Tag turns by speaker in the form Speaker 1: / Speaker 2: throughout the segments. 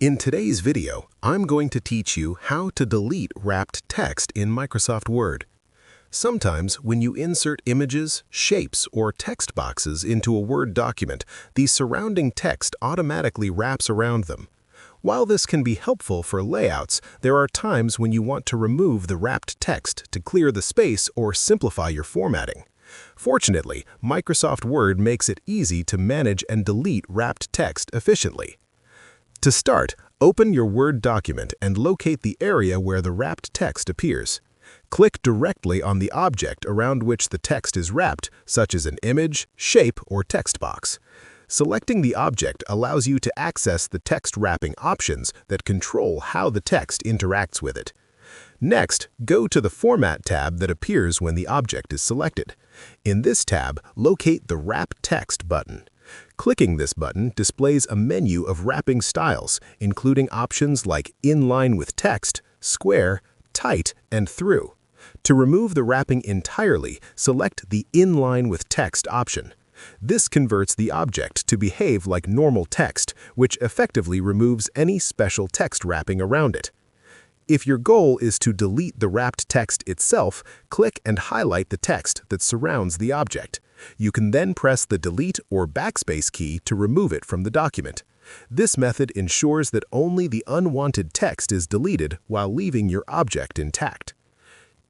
Speaker 1: In today's video, I'm going to teach you how to delete wrapped text in Microsoft Word. Sometimes when you insert images, shapes, or text boxes into a Word document, the surrounding text automatically wraps around them. While this can be helpful for layouts, there are times when you want to remove the wrapped text to clear the space or simplify your formatting. Fortunately, Microsoft Word makes it easy to manage and delete wrapped text efficiently. To start, open your Word document and locate the area where the wrapped text appears. Click directly on the object around which the text is wrapped, such as an image, shape, or text box. Selecting the object allows you to access the text wrapping options that control how the text interacts with it. Next, go to the Format tab that appears when the object is selected. In this tab, locate the Wrap Text button. Clicking this button displays a menu of wrapping styles, including options like Inline with Text, Square, Tight, and Through. To remove the wrapping entirely, select the Inline with Text option. This converts the object to behave like normal text, which effectively removes any special text wrapping around it. If your goal is to delete the wrapped text itself, click and highlight the text that surrounds the object. You can then press the Delete or Backspace key to remove it from the document. This method ensures that only the unwanted text is deleted while leaving your object intact.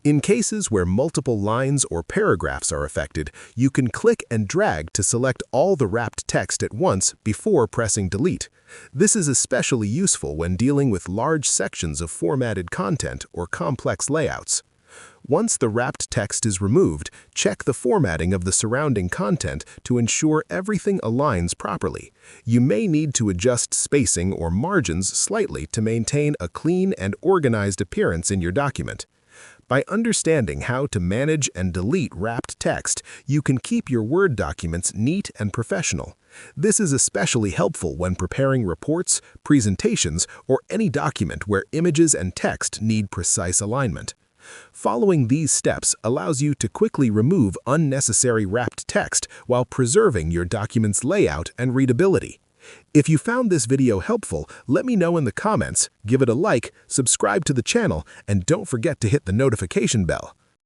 Speaker 1: In cases where multiple lines or paragraphs are affected, you can click and drag to select all the wrapped text at once before pressing Delete. This is especially useful when dealing with large sections of formatted content or complex layouts. Once the wrapped text is removed, check the formatting of the surrounding content to ensure everything aligns properly. You may need to adjust spacing or margins slightly to maintain a clean and organized appearance in your document. By understanding how to manage and delete wrapped text, you can keep your Word documents neat and professional. This is especially helpful when preparing reports, presentations, or any document where images and text need precise alignment. Following these steps allows you to quickly remove unnecessary wrapped text while preserving your document's layout and readability. If you found this video helpful, let me know in the comments, give it a like, subscribe to the channel, and don't forget to hit the notification bell.